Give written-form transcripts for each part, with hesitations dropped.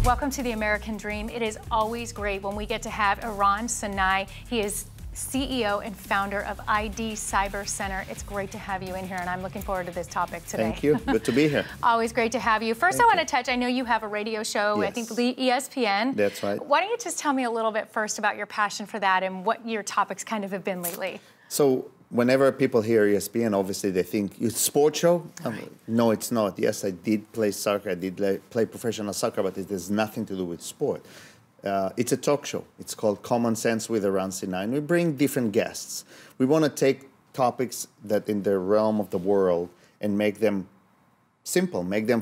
Welcome to the American Dream. It is always great when we get to have Eran Sinai. He is CEO and founder of ID Cyber Center. It's great to have you in here, and I'm looking forward to this topic today. Thank you. Good to be here. Always great to have you. First, I want to touch, I know you have a radio show, Yes. I think ESPN. That's right. Why don't you just tell me a little bit first about your passion for that and what your topics kind of have been lately? So whenever people hear ESPN, obviously they think it's a sports show. Right. No, it's not. Yes, I did play soccer. I did play professional soccer, but it has nothing to do with sport. It's a talk show. It's called Common Sense with Eran Sinai, and we bring different guests. We want to take topics that in the realm of the world and make them simple, make them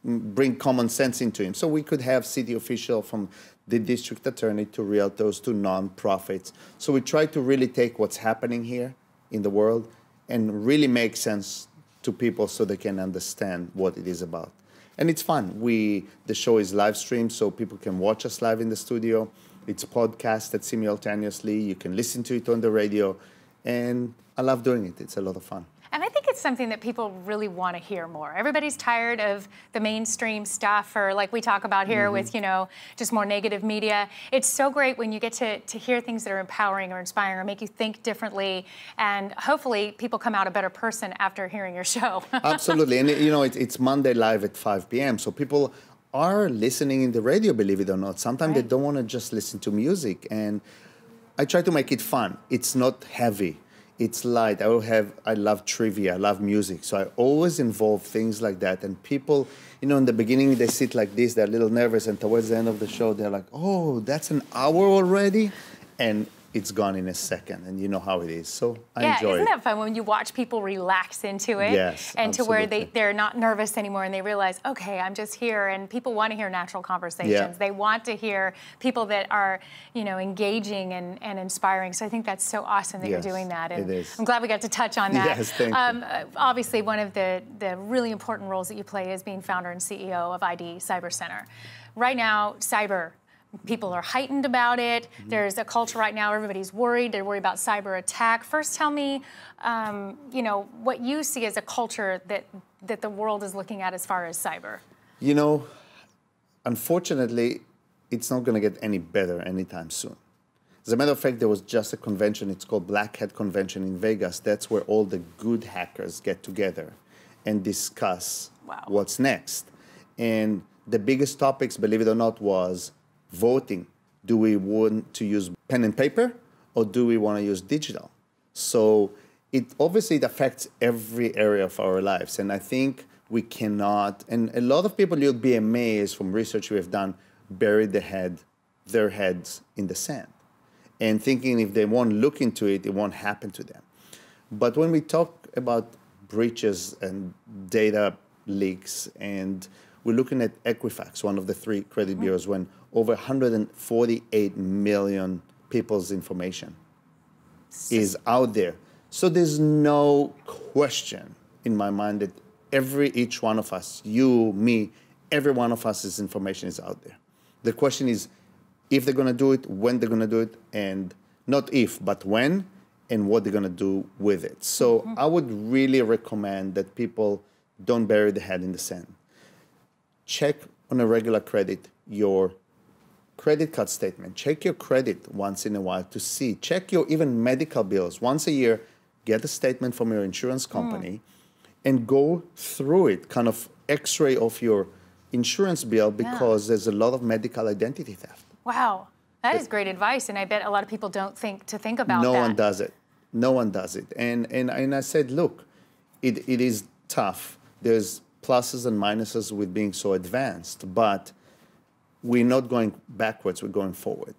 bring common sense into him. So we could have city official from the district attorney to realtors to non-profits. So we try to really take what's happening here in the world and really make sense to people so they can understand what it is about. And it's fun. The show is live streamed, so people can watch us live in the studio. It's podcasted simultaneously. You can listen to it on the radio. And I love doing it. It's a lot of fun. And I think it's something that people really want to hear more. Everybody's tired of the mainstream stuff, or like we talk about here with, just more negative media. It's so great when you get to hear things that are empowering or inspiring or make you think differently. And hopefully people come out a better person after hearing your show. Absolutely. And, it's Monday live at 5 p.m. So people are listening in the radio, believe it or not. Sometimes they don't want to just listen to music. And I try to make it fun. It's not heavy. It's light. I love trivia. I love music. So I always involve things like that. And people, in the beginning, they sit like this. They're a little nervous. And towards the end of the show, they're like, oh, that's an hour already? And it's gone in a second. And you know how it is. So I enjoy it. Isn't that fun when you watch people relax into it? Yes, and absolutely. to where they're not nervous anymore and they realize, okay, I'm just here. And people want to hear natural conversations. Yeah. They want to hear people that are, engaging and inspiring. So I think that's so awesome that you're doing that. And it is. I'm glad we got to touch on that. Yes, thank you. Obviously, one of the really important roles that you play is being founder and CEO of ID Cyber Center. Right now, cyber, people are heightened about it. There's a culture right now, everybody's worried. They're worried about cyber attack. First, tell me, what you see as a culture that the world is looking at as far as cyber. Unfortunately, it's not going to get any better anytime soon. As a matter of fact, there was just a convention. It's called Black Hat Convention in Vegas. That's where all the good hackers get together and discuss what's next. And the biggest topics, believe it or not, was voting. Do we want to use pen and paper or do we want to use digital? So it affects every area of our lives. And I think we cannot, and a lot of people, you'll be amazed from research we have done, bury their heads in the sand and thinking if they won't look into it, it won't happen to them. But when we talk about breaches and data leaks, and we're looking at Equifax, one of the 3 credit bureaus, when over 148 million people's information is out there. So there's no question in my mind that each one of us, you, me, every one of us, information is out there. The question is if they're going to do it, when they're going to do it, and not if, but when, and what they're going to do with it. So I would really recommend that people don't bury their head in the sand. Check on a regular credit your credit card statement. Check your credit once in a while to see. Check your even medical bills. Once a year, get a statement from your insurance company and go through it, kind of x-ray of your insurance bill, because there's a lot of medical identity theft. Wow, that is great advice, and I bet a lot of people don't think about that. No one does it. No one does it. And I said, look, it is tough. There's pluses and minuses with being so advanced, but we're not going backwards, we're going forward.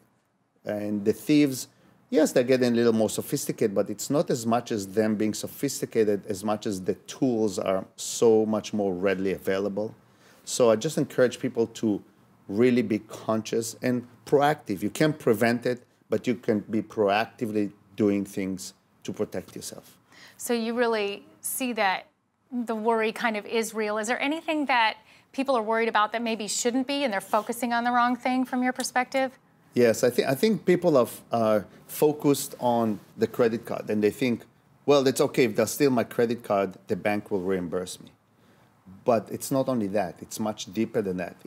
And the thieves, yes, they're getting a little more sophisticated, but it's not as much as them being sophisticated as much as the tools are so much more readily available. So I just encourage people to really be conscious and proactive. You can't prevent it, but you can be proactively doing things to protect yourself. So you really see that the worry kind of is real. Is there anything that people are worried about that maybe shouldn't be and they're focusing on the wrong thing from your perspective? Yes, I think people are focused on the credit card and they think, well, it's okay, if they'll steal my credit card, the bank will reimburse me. But it's not only that, it's much deeper than that.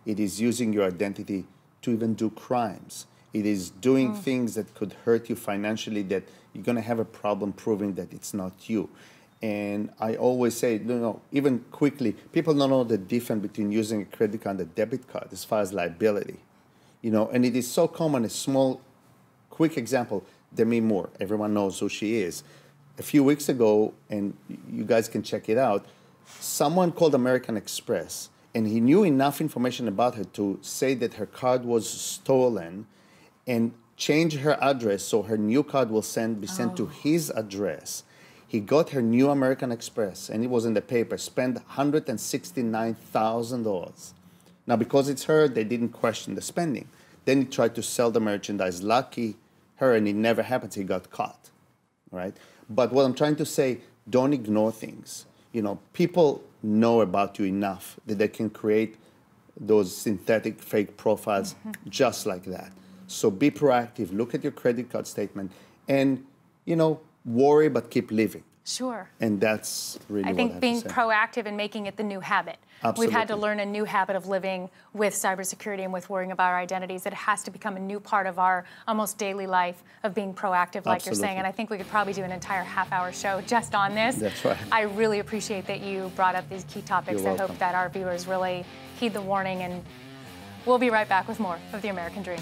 It is using your identity to even do crimes. It is doing things that could hurt you financially that you're going to have a problem proving that it's not you. And I always say, even quickly, people don't know the difference between using a credit card and a debit card as far as liability. And it is so common. A small, quick example, Demi Moore, everyone knows who she is. A few weeks ago, and you guys can check it out, someone called American Express, and he knew enough information about her to say that her card was stolen and change her address so her new card will be sent to his address. He got her new American Express, and it was in the paper, spent $169,000. Now, because it's her, they didn't question the spending. Then he tried to sell the merchandise. Lucky her, and it never happened. He got caught, right? But what I'm trying to say, don't ignore things. People know about you enough that they can create those synthetic fake profiles just like that. So be proactive, look at your credit card statement, and, worry but keep living. Sure. And that's really what I think have being to say. proactive and making it the new habit. Absolutely. We've had to learn a new habit of living with cybersecurity and with worrying about our identities. It has to become a new part of our almost daily life of being proactive, like you're saying. And I think we could probably do an entire half-hour show just on this. That's right. I really appreciate that you brought up these key topics. You're I welcome. hope that our viewers really heed the warning, and we'll be right back with more of The American Dream.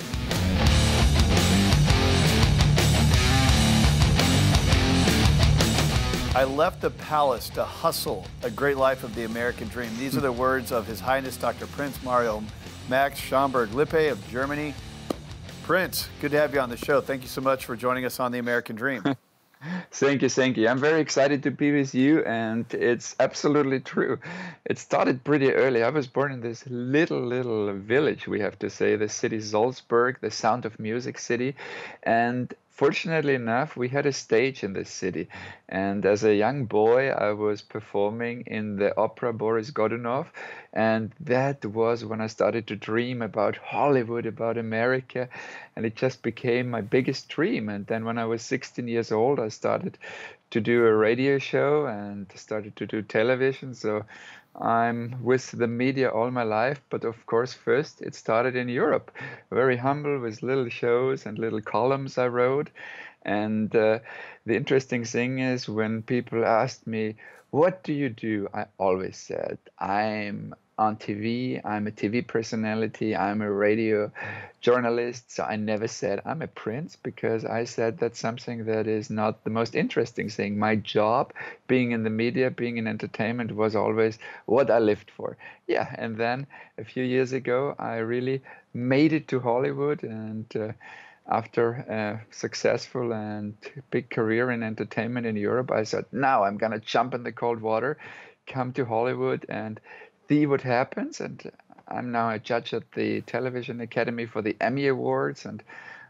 I left the palace to hustle a great life of the American dream. These are the words of His Highness Dr. Prince Mario Max Schaumburg-Lippe of Germany. Prince, good to have you on the show. Thank you so much for joining us on the American Dream. Thank you. I'm very excited to be with you, and it's absolutely true. It started pretty early. I was born in this little village, we have to say, the city Salzburg, the Sound of Music city, and fortunately enough, we had a stage in this city. And as a young boy, I was performing in the opera Boris Godunov. And that was when I started to dream about Hollywood, about America. And it just became my biggest dream. And then when I was 16 years old, I started to do a radio show and started to do television. So I'm with the media all my life, but of course, first it started in Europe. Very humble with little shows and little columns I wrote. And the interesting thing is when people asked me, what do you do? I always said, I'm on TV, I'm a TV personality, I'm a radio journalist. So I never said I'm a prince, because I said that's something that is not the most interesting thing. My job, being in the media, being in entertainment, was always what I lived for. Yeah, and then a few years ago, I really made it to Hollywood, and after a successful and big career in entertainment in Europe, I said, now I'm going to jump in the cold water, come to Hollywood and see what happens. And I'm now a judge at the Television Academy for the Emmy Awards, and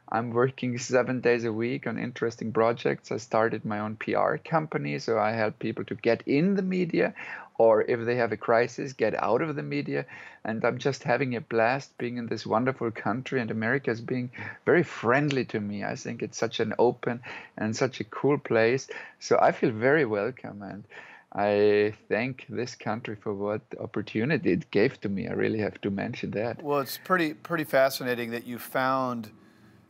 I'm working 7 days a week on interesting projects. I started my own PR company, so I help people to get in the media, or if they have a crisis, get out of the media. And I'm just having a blast being in this wonderful country, and America is being very friendly to me. I think it's such an open and such a cool place. So I feel very welcome, and I thank this country for what opportunity it gave to me. I really have to mention that. Well, it's pretty fascinating that you found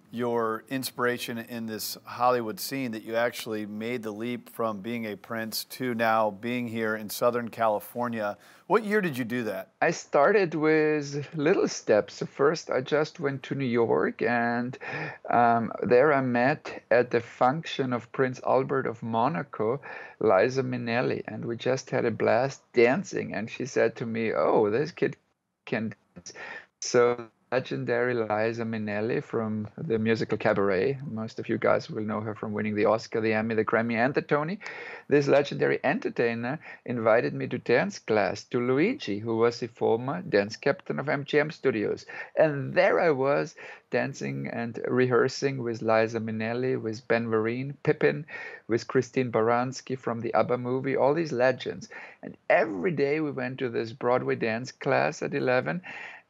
your inspiration in this Hollywood scene, that you actually made the leap from being a prince to now being here in Southern California. What year did you do that? I started with little steps. So first, I just went to New York, and there I met at the function of Prince Albert of Monaco, Liza Minnelli, and we just had a blast dancing. And she said to me, "Oh, this kid can dance." So legendary Liza Minnelli from the musical Cabaret. Most of you guys will know her from winning the Oscar, the Emmy, the Grammy, and the Tony. This legendary entertainer invited me to dance class to Luigi, who was the former dance captain of MGM Studios. And there I was dancing and rehearsing with Liza Minnelli, with Ben Vereen, Pippin, with Christine Baranski from the ABBA movie, all these legends. And every day we went to this Broadway dance class at 11.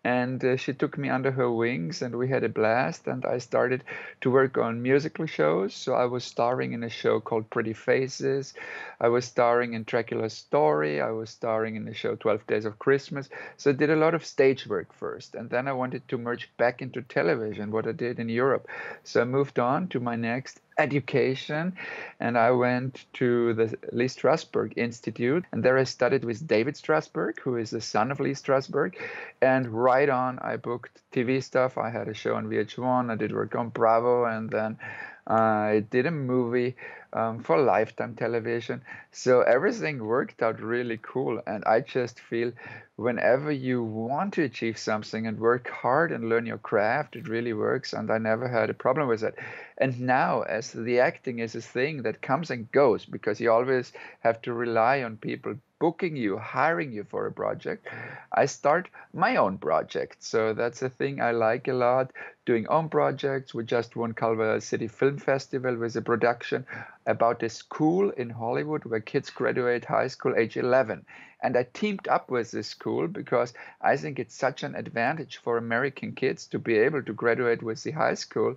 And she took me under her wings, and we had a blast. And I started to work on musical shows. So I was starring in a show called Pretty Faces. I was starring in Dracula's Story. I was starring in the show 12 Days of Christmas. So I did a lot of stage work first. And then I wanted to merge back into television, what I did in Europe. So I moved on to my next education, and I went to the Lee Strasberg Institute, and there I studied with David Strasberg, who is the son of Lee Strasberg. And right on, I booked TV stuff. I had a show on VH1, I did work on Bravo, and then I did a movie for Lifetime television. So everything worked out really cool, and I just feel whenever you want to achieve something and work hard and learn your craft, it really works, and I never had a problem with it. And now, as the acting is a thing that comes and goes, because you always have to rely on people booking you, hiring you for a project, I start my own project. So that's a thing I like a lot, doing own projects. We just won Culver City Film Festival with a production about a school in Hollywood where kids graduate high school age 11. And I teamed up with this school because I think it's such an advantage for American kids to be able to graduate with the high school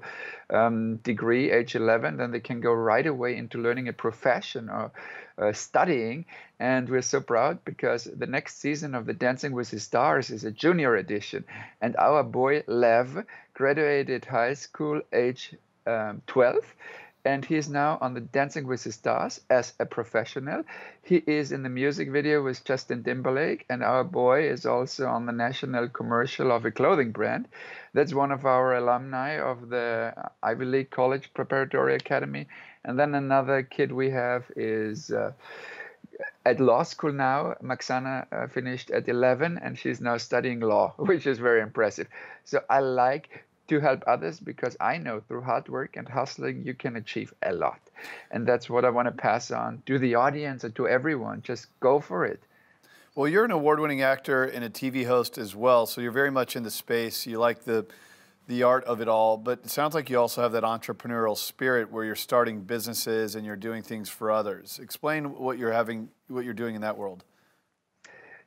degree age 11. Then they can go right away into learning a profession or studying. And we're so proud because the next season of the Dancing with the Stars is a junior edition. And our boy Lev graduated high school age 12. And he is now on the Dancing with the Stars as a professional. He is in the music video with Justin Timberlake, and our boy is also on the national commercial of a clothing brand. That's one of our alumni of the Ivy League College Preparatory Academy. And then another kid we have is at law school now. Maxana finished at 11, and she's now studying law, which is very impressive. So I like to help others because I know through hard work and hustling you can achieve a lot. And that's what I want to pass on to the audience and to everyone. Just go for it. Well, you're an award-winning actor and a TV host as well, so you're very much in the space. You like the art of it all, but it sounds like you also have that entrepreneurial spirit where you're starting businesses and you're doing things for others. Explain what you're doing in that world.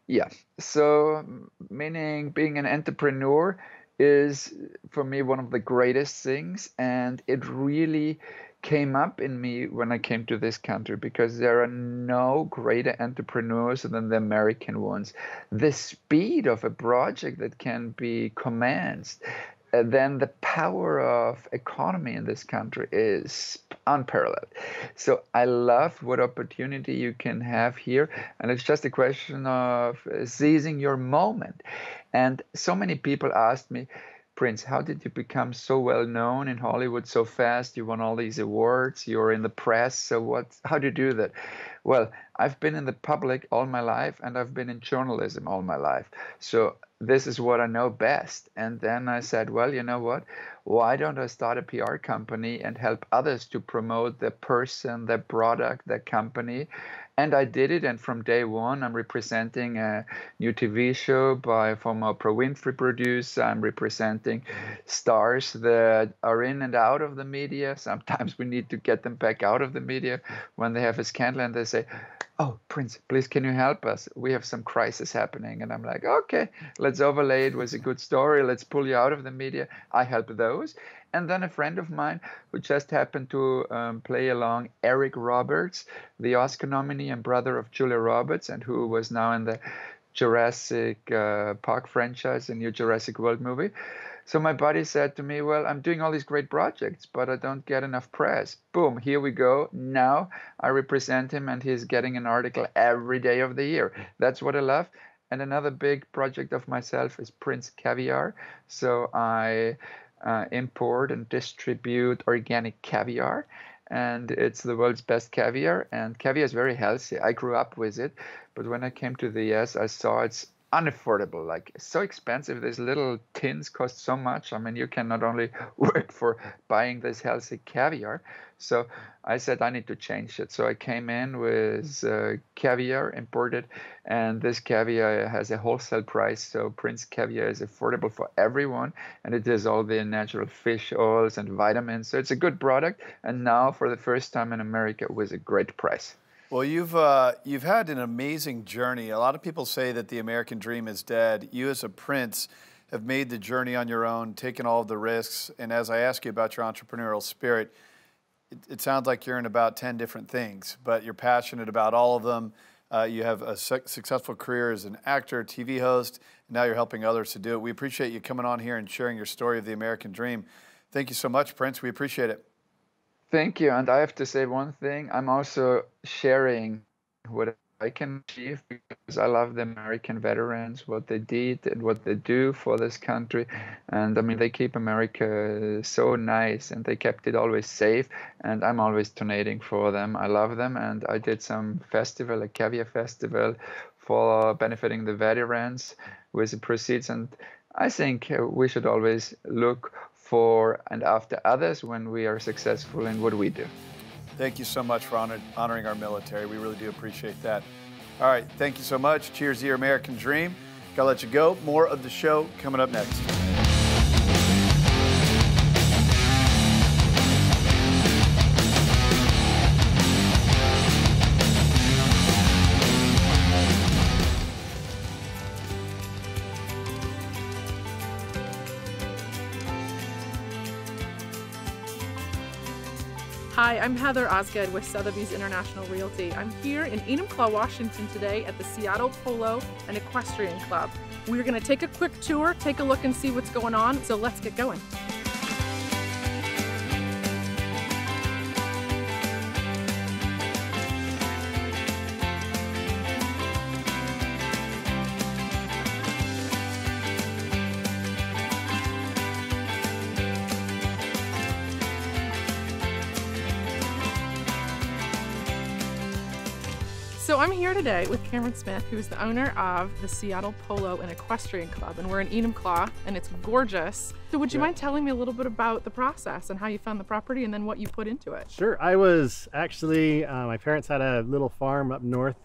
Yeah, so meaning being an entrepreneur is for me one of the greatest things, and it really came up in me when I came to this country because there are no greater entrepreneurs than the American ones. The speed of a project that can be commenced, then the power of economy in this country is unparalleled. So I love what opportunity you can have here, and it's just a question of seizing your moment. And so many people asked me, Prince, how did you become so well known in Hollywood so fast? You won all these awards, you're in the press, so how do you do that? Well, I've been in the public all my life, and I've been in journalism all my life. So this is what I know best. And then I said, well, you know what? Why don't I start a PR company and help others to promote their person, their product, their company? And I did it, and from day one, I'm representing a new TV show by former Oprah Winfrey producer. I'm representing stars that are in and out of the media. Sometimes we need to get them back out of the media when they have a scandal and they say, oh, Prince, please, can you help us? We have some crisis happening. And I'm like, okay, let's overlay it with a good story. Let's pull you out of the media. I help those. And then a friend of mine who just happened to play along, Eric Roberts, the Oscar nominee and brother of Julia Roberts, and who was now in the Jurassic Park franchise, a new Jurassic World movie. So my buddy said to me, well, I'm doing all these great projects, but I don't get enough press. Boom, here we go. Now I represent him, and he's getting an article every day of the year. That's what I love. And another big project of myself is Prince Caviar. So I import and distribute organic caviar, and it's the world's best caviar, and caviar is very healthy. I grew up with it, but when I came to the US, I saw it's unaffordable, like so expensive. These little tins cost so much. I mean, you can not only work for buying this healthy caviar. So I said I need to change it. So I came in with caviar imported, and this caviar has a wholesale price. So Prince Caviar is affordable for everyone, and it has all the natural fish oils and vitamins. So it's a good product, and now for the first time in America with a great price. Well, you've had an amazing journey. A lot of people say that the American dream is dead. You as a prince have made the journey on your own, taken all of the risks. And as I ask you about your entrepreneurial spirit, it sounds like you're in about 10 different things, but you're passionate about all of them. You have a successful career as an actor, TV host, and now you're helping others to do it. We appreciate you coming on here and sharing your story of the American dream. Thank you so much, Prince. We appreciate it. Thank you. And I have to say one thing. I'm also sharing what I can achieve because I love the American veterans, what they did and what they do for this country. And I mean, they keep America so nice and they kept it always safe. And I'm always donating for them. I love them. And I did some festival, a caviar festival for benefiting the veterans with the proceeds. And I think we should always look for and after others when we are successful in what we do. Thank you so much for honoring our military. We really do appreciate that. All right, thank you so much. Cheers to your American dream. Gotta let you go. More of the show coming up next. Hi, I'm Heather Osgood with Sotheby's International Realty. I'm here in Enumclaw, Washington today at the Seattle Polo and Equestrian Club. We're going to take a quick tour, take a look and see what's going on, so let's get going. So I'm here today with Cameron Smith, who is the owner of the Seattle Polo and Equestrian Club, and we're in Enumclaw, and it's gorgeous. So would you mind telling me a little bit about the process and how you found the property and then what you put into it? Sure. I was actually, my parents had a little farm up north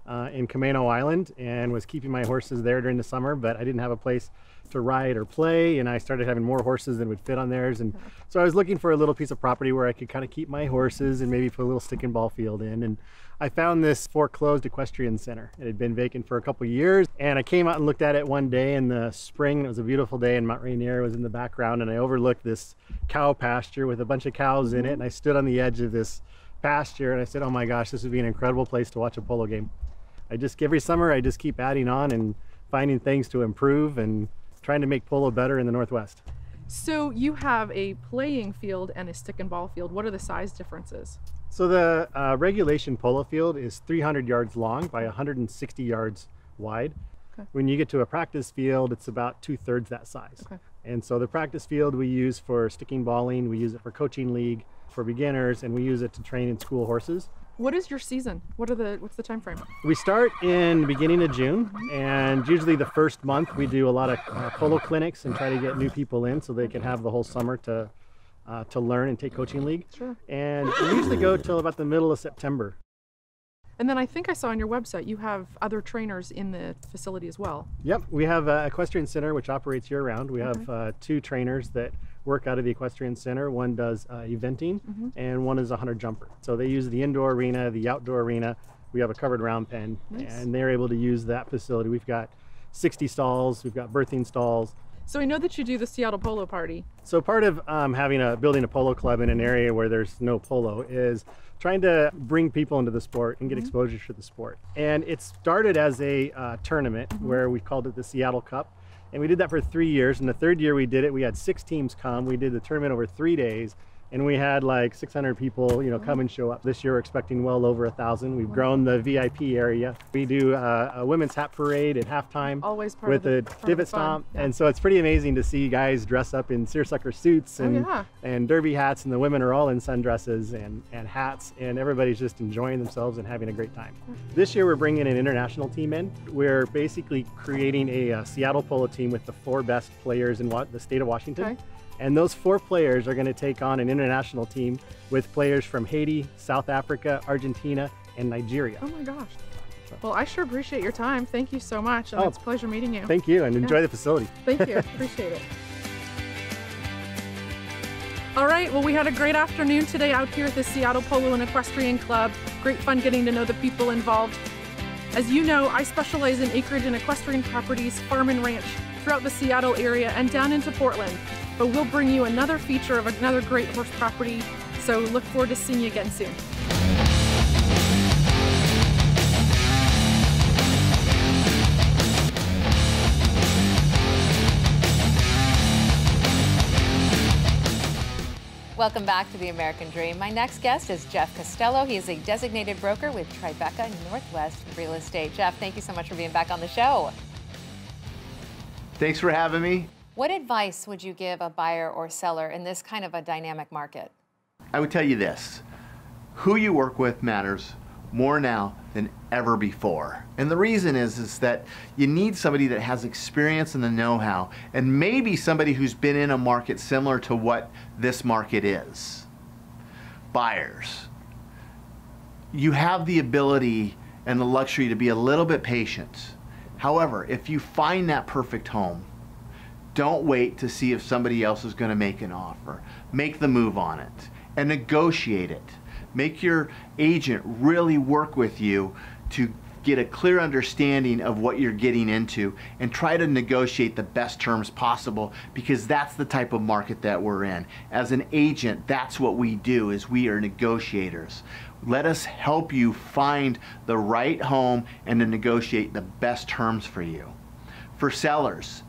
in Camano Island and was keeping my horses there during the summer, but I didn't have a place to ride or play, and I started having more horses than would fit on theirs. And so I was looking for a little piece of property where I could kind of keep my horses and maybe put a little stick and ball field in. And I found this foreclosed equestrian center. It had been vacant for a couple years, and I came out and looked at it one day in the spring. It was a beautiful day, and Mount Rainier was in the background, and I overlooked this cow pasture with a bunch of cows in it, and I stood on the edge of this pasture and I said, oh my gosh, this would be an incredible place to watch a polo game. Every summer I just keep adding on and finding things to improve and trying to make polo better in the Northwest. So you have a playing field and a stick and ball field. What are the size differences? So the regulation polo field is 300 yards long by 160 yards wide. Okay. When you get to a practice field, it's about 2/3 that size. Okay. And so the practice field we use for sticking balling, we use it for coaching league, for beginners, and we use it to train in school horses. What is your season? What's the time frame? We start in the beginning of June, and usually the first month we do a lot of polo clinics and try to get new people in so they can have the whole summer to learn and take coaching league. Sure. And we usually go till about the middle of September. And then I think I saw on your website you have other trainers in the facility as well. Yep, we have an equestrian center which operates year-round. We have 2 trainers that work out of the equestrian center. One does eventing, and one is a hunter jumper. So they use the indoor arena, the outdoor arena. We have a covered round pen, and they're able to use that facility. We've got 60 stalls, we've got birthing stalls. So I know that you do the Seattle Polo Party. So part of building a polo club in an area where there's no polo is trying to bring people into the sport and get exposure to the sport. And it started as a tournament where we called it the Seattle Cup. And we did that for 3 years. And the 3rd year we did it, we had 6 teams come. We did the tournament over 3 days. And we had like 600 people, come and show up. This year we're expecting well over 1,000. We've grown the VIP area. We do a women's hat parade at halftime. Always part with of a divot stomp. Yeah. And so it's pretty amazing to see guys dress up in seersucker suits and derby hats, and the women are all in sundresses and hats, and everybody's just enjoying themselves and having a great time. This year we're bringing an international team in. We're basically creating a Seattle Polo team with the 4 best players in the state of Washington. Okay. And those 4 players are going to take on an international team with players from Haiti, South Africa, Argentina, and Nigeria. Oh my gosh. Well, I sure appreciate your time. Thank you so much. And it's a pleasure meeting you. Thank you, and enjoy the facility. Thank you. Appreciate it. All right, well, we had a great afternoon today out here at the Seattle Polo and Equestrian Club. Great fun getting to know the people involved. As you know, I specialize in acreage and equestrian properties, farm and ranch throughout the Seattle area and down into Portland. But we'll bring you another feature of another great horse property, so look forward to seeing you again soon. Welcome back to The American Dream. My next guest is Jeff Costello. He is a designated broker with Tribeca Northwest Real Estate. Jeff, thank you so much for being back on the show. Thanks for having me. What advice would you give a buyer or seller in this kind of a dynamic market? I would tell you this: who you work with matters more now than ever before. And the reason is that you need somebody that has experience and the know-how, and maybe somebody who's been in a market similar to what this market is. Buyers, you have the ability and the luxury to be a little bit patient. However, if you find that perfect home, don't wait to see if somebody else is going to make an offer. Make the move on it and negotiate it. Make your agent really work with you to get a clear understanding of what you're getting into and try to negotiate the best terms possible, because that's the type of market that we're in. As an agent, that's what we do, is we are negotiators. Let us help you find the right home and to negotiate the best terms for you. For sellers,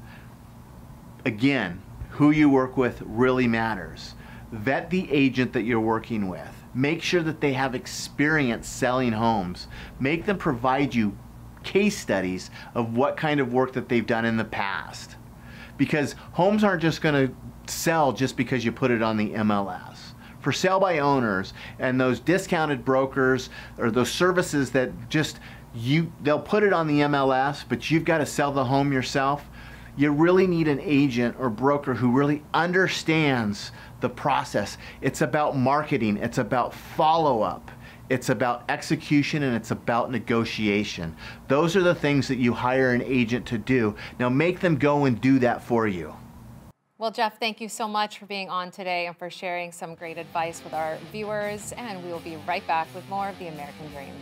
again, who you work with really matters. Vet the agent that you're working with. Make sure that they have experience selling homes. Make them provide you case studies of what kind of work that they've done in the past. Because homes aren't just going to sell just because you put it on the MLS. For sale by owners and those discounted brokers or those services that just they'll put it on the MLS, but you've got to sell the home yourself. You really need an agent or broker who really understands the process. It's about marketing, it's about follow-up, it's about execution, and it's about negotiation. Those are the things that you hire an agent to do. Now make them go and do that for you. Well, Jeff, thank you so much for being on today and for sharing some great advice with our viewers. And we will be right back with more of The American Dream.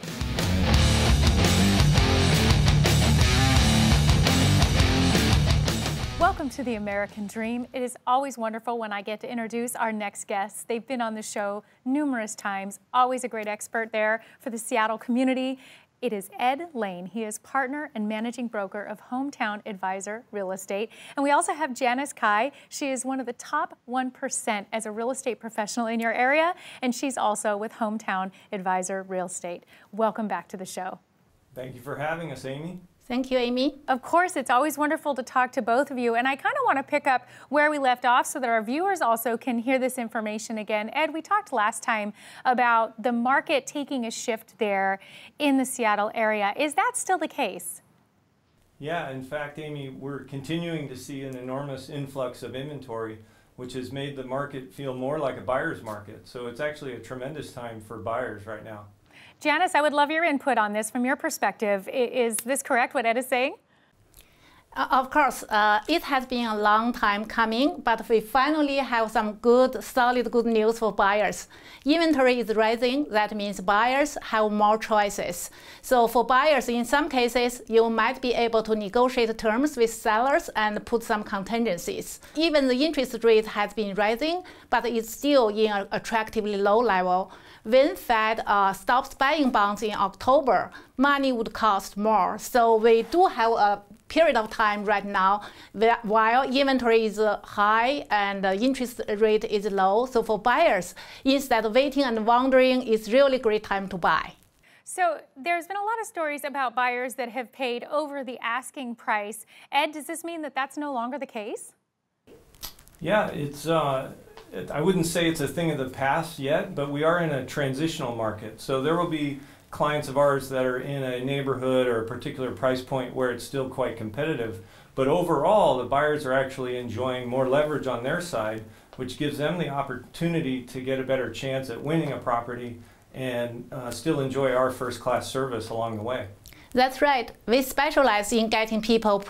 Welcome to The American Dream. It is always wonderful when I get to introduce our next guests. They've been on the show numerous times, always a great expert there for the Seattle community. It is Ed Laine. He is partner and managing broker of Hometown Advisor Real Estate. And we also have Janice Cai. She is one of the top 1% as a real estate professional in your area, and she's also with Hometown Advisor Real Estate. Welcome back to the show. Thank you for having us, Amy. Thank you, Amy. Of course, it's always wonderful to talk to both of you. And I kind of want to pick up where we left off so that our viewers also can hear this information again. Ed, we talked last time about the market taking a shift there in the Seattle area. Is that still the case? Yeah, in fact, Amy, we're continuing to see an enormous influx of inventory, which has made the market feel more like a buyer's market. So it's actually a tremendous time for buyers right now. Janice, I would love your input on this from your perspective. Is this correct, what Ed is saying? Of course, it has been a long time coming, but we finally have some solid good news for buyers. Inventory is rising. That means buyers have more choices. So for buyers, in some cases, you might be able to negotiate terms with sellers and put some contingencies. Even the interest rate has been rising, but it's still in an attractively low level. When Fed stops buying bonds in October, money would cost more. So we do have a period of time right now while inventory is high and the interest rate is low. So for buyers, instead of waiting and wondering, it's really great time to buy. So there's been a lot of stories about buyers that have paid over the asking price. Ed, does this mean that that's no longer the case? Yeah, it's I wouldn't say it's a thing of the past yet, but we are in a transitional market. So there will be clients of ours that are in a neighborhood or a particular price point where it's still quite competitive. But overall, the buyers are actually enjoying more leverage on their side, which gives them the opportunity to get a better chance at winning a property and still enjoy our first-class service along the way. That's right. We specialize in getting people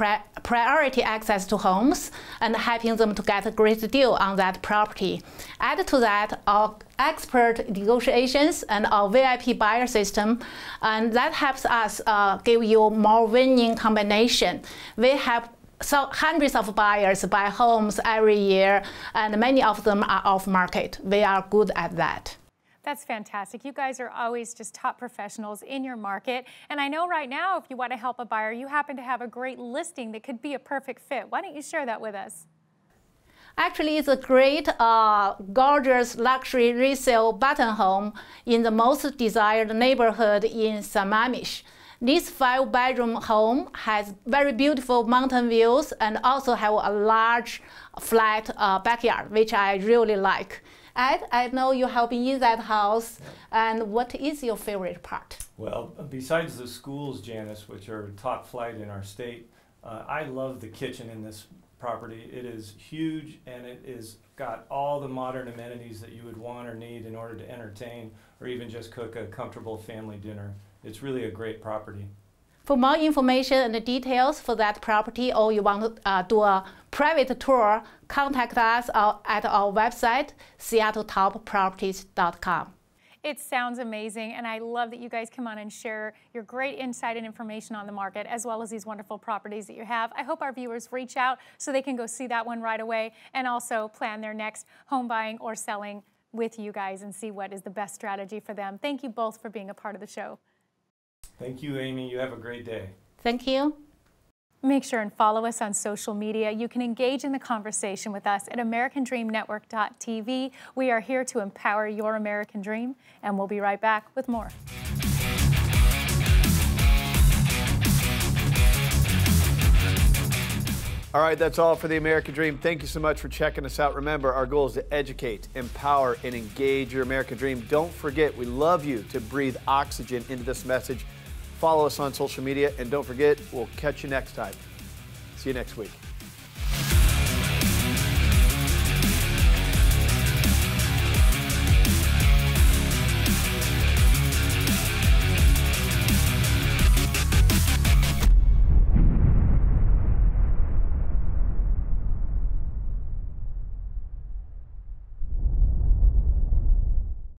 priority access to homes and helping them to get a great deal on that property. Add to that our expert negotiations and our VIP buyer system, and that helps us give you more winning combination. We have hundreds of buyers buy homes every year, and many of them are off market. We are good at that. That's fantastic. You guys are always just top professionals in your market. And I know right now, if you want to help a buyer, you happen to have a great listing that could be a perfect fit. Why don't you share that with us? Actually, it's a great, gorgeous luxury resale button home in the most desired neighborhood in Sammamish. This 5-bedroom home has very beautiful mountain views and also have a large flat backyard, which I really like. Ed, I know you have been in that house, and what is your favorite part? Well, besides the schools, Janice, which are top flight in our state, I love the kitchen in this property. It is huge, and it is got all the modern amenities that you would want or need in order to entertain or even just cook a comfortable family dinner. It's really a great property. For more information and details for that property, or you want to do a private tour, contact us at our website, seattletopproperties.com. It sounds amazing, and I love that you guys come on and share your great insight and information on the market, as well as these wonderful properties that you have. I hope our viewers reach out so they can go see that one right away and also plan their next home buying or selling with you guys and see what is the best strategy for them. Thank you both for being a part of the show. Thank you, Amy. You have a great day. Thank you. Make sure and follow us on social media. You can engage in the conversation with us at AmericanDreamNetwork.tv. We are here to empower your American dream, and we'll be right back with more. All right, that's all for the American Dream. Thank you so much for checking us out. Remember, our goal is to educate, empower, and engage your American Dream. Don't forget, we love you to breathe oxygen into this message. Follow us on social media, and don't forget, we'll catch you next time. See you next week.